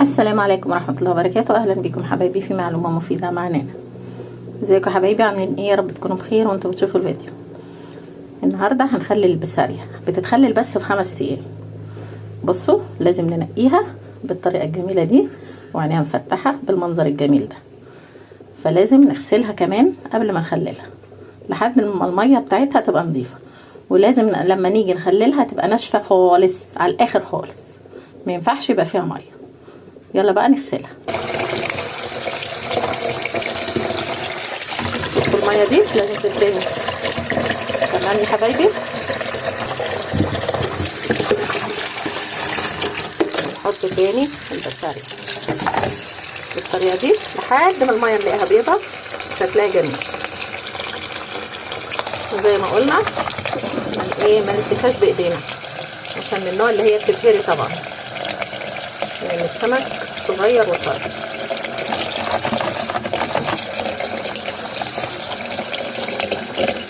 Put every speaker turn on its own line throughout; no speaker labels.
السلام عليكم ورحمة الله وبركاته. أهلا بكم حبايبي في معلومة مفيدة معنانا. ازيكم حبايبي، عاملين ايه؟ يا رب تكونوا بخير وانتوا بتشوفوا الفيديو. النهاردة هنخلي البسارية، بتتخلل بس في 5 ايام. بصوا، لازم ننقيها بالطريقة الجميلة دي وعينيها مفتحة بالمنظر الجميل ده، فلازم نغسلها كمان قبل ما نخللها لحد ما المية بتاعتها تبقى نظيفة، ولازم لما نيجي نخللها تبقى ناشفة خالص على الاخر خالص، ما ينفعش يبقى فيها مية. يلا بقى نغسلها. بصوا المية دي لازم تترمي. تمام يا حبايبي، نحط تاني البسارية بالطريقة دي لحد ما المية نلاقيها بيضة شكلها جميل. وزي ما قلنا ما نمسكهاش بايدينا عشان من النوع اللي هي بتتهري طبعا، يعني السمك صغير وطري.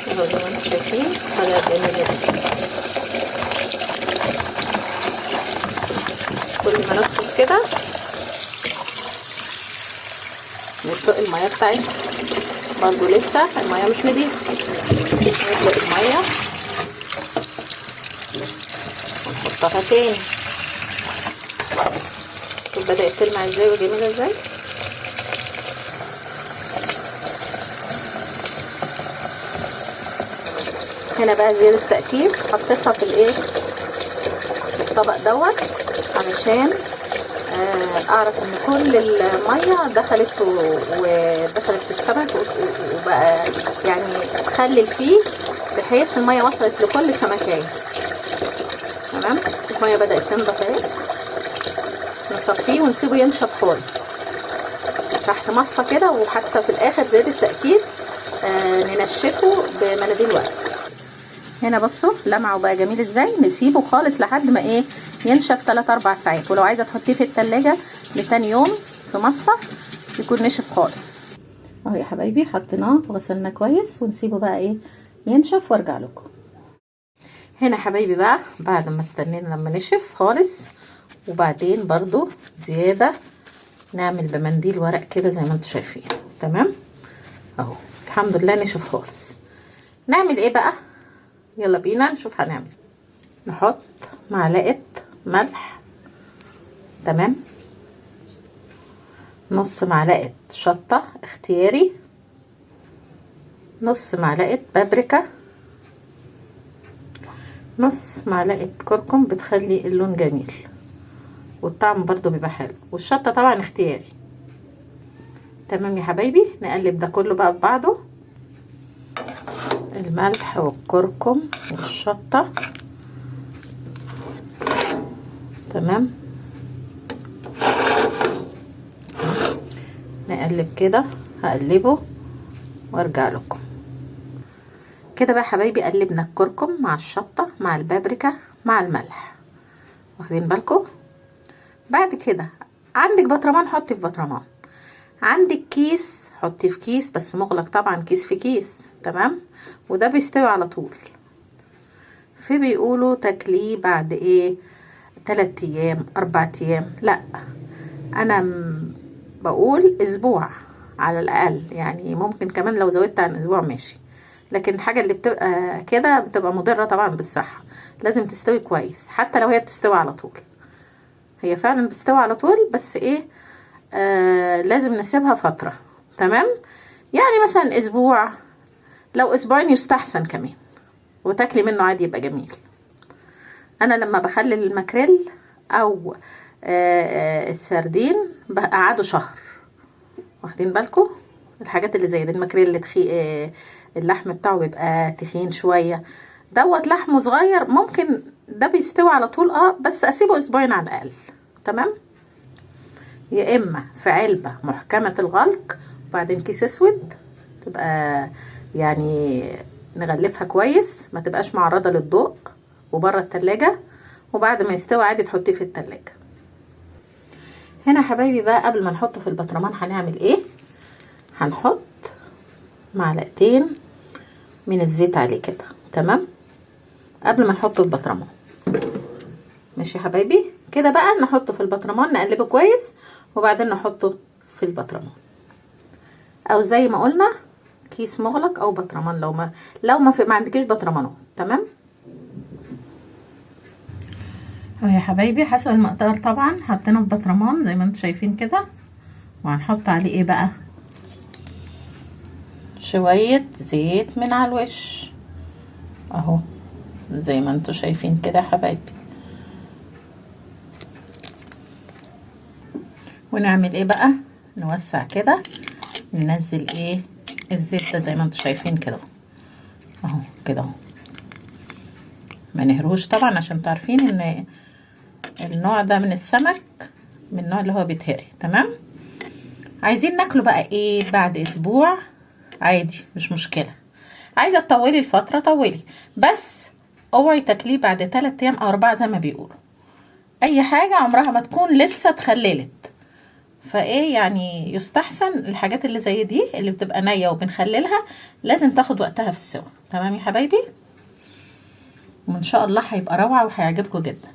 اهو زي ما انتم شايفين حاجه جميله جدا. كل ما ندخل كده نشق الميه بتاعتها، برضو لسه الميه مش نضيفه، نطلق الميه ونحطها تاني. شوف بدأت تلمع ازاي وجميله ازاي. هنا بقى زيادة تأكيد حطيتها في في الطبق دوت علشان اعرف ان كل المية دخلت ودخلت في السمك وبقى يعني اتخلل فيه بحيث المية وصلت لكل سمكاية. تمام، المية بدأت تنضف اهي. نصفيه ونسيبه ينشف خالص تحت مصفى كده، وحتى في الاخر زيادة تأكيد ننشفه بمناديل ورق. هنا بصوا لمعه بقى جميل ازاي. نسيبه خالص لحد ما ينشف 3-4 ساعات، ولو عايزه تحطيه في التلاجة لتاني يوم في مصفى يكون نشف خالص. اهو يا حبايبي حطيناه وغسلناه كويس، ونسيبه بقى ينشف وارجع لكم. هنا حبايبي بقى بعد ما استنينا لما نشف خالص، وبعدين برضو زياده نعمل بمنديل ورق كده زي ما انتم شايفين. تمام اهو الحمد لله نشف خالص. نعمل ايه بقى؟ يلا بينا نشوف هنعمل. نحط معلقه ملح، تمام، نص معلقه شطه اختياري، نص معلقه بابريكا، نص معلقه كركم بتخلي اللون جميل والطعم برضو بيبقى حلو، والشطه طبعا اختياري. تمام يا حبايبي، نقلب ده كله بقى ببعضه، الملح والكركم والشطه. تمام، نقلب كده، هقلبه وارجع لكم. كده بقى حبايبي قلبنا الكركم مع الشطه مع البابريكا مع الملح، واخدين بالكم؟ بعد كده عندك بطرمان حطي في بطرمان، عندك كيس حطي في كيس بس مغلق طبعا، كيس في كيس. تمام، وده بيستوي على طول. في بيقولوا تاكليه بعد 3 ايام 4 ايام، لا انا بقول اسبوع على الاقل، يعني ممكن كمان لو زودت عن اسبوع ماشي، لكن الحاجه اللي بتبقى كده بتبقى مضره طبعا بالصحه. لازم تستوي كويس، حتى لو هي بتستوي على طول. هي فعلا بتستوي على طول، بس لازم نسيبها فتره. تمام، يعني مثلا اسبوع، لو اسبوعين يستحسن كمان، وتاكلي منه عادي يبقى جميل. انا لما بخلل الماكريل او السردين بقعده شهر، واخدين بالكم؟ الحاجات اللي زي دي، الماكريل اللي اللحم بتاعه بيبقى تخين شويه، دوت لحمه صغير، ممكن ده بيستوي على طول بس اسيبه اسبوعين على الاقل. تمام، يا اما في علبه محكمه الغلق وبعدين كيس اسود، تبقى يعني نغلفها كويس ما تبقاش معرضه للضوء وبره التلاجة، وبعد ما يستوي عادي تحطيه في التلاجة. هنا حبايبي بقى قبل ما نحطه في البطرمان هنعمل هنحط معلقتين من الزيت عليه كده. تمام، قبل ما نحطه في البطرمان. ماشي يا حبايبي، كده بقى نحطه في البطرمان، نقلبه كويس وبعدين نحطه في البطرمان، او زي ما قلنا كيس مغلق او بطرمان لو ما عندكيش بطرمانات. تمام اهو يا حبايبي، حسب المقدار طبعا حطينا في بطرمان زي ما انتم شايفين كده، وهنحط عليه ايه بقى؟ شوية زيت من على الوش اهو زي ما انتم شايفين كده يا حبايبي. ونعمل ايه بقى؟ نوسع كده، ننزل ايه الزيت ده زي ما انتم شايفين كده اهو كده اهو. ما نهروش طبعا عشان تعرفين ان النوع ده من السمك من النوع اللي هو بيتهري. تمام. عايزين ناكله بقى ايه بعد اسبوع عادي مش مشكلة، عايزة تطولي الفترة طولي، بس اوعي تاكليه بعد 3 ايام او 4 زي ما بيقولوا. اي حاجة عمرها ما تكون لسه اتخللت، فايه يعني يستحسن الحاجات اللي زي دي اللي بتبقى نية وبنخللها لازم تاخد وقتها في السوا. تمام يا حبايبي، وان شاء الله هيبقى روعة وهيعجبكم جدا.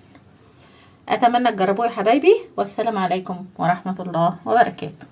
اتمنى تجربوه يا حبايبي، والسلام عليكم ورحمة الله وبركاته.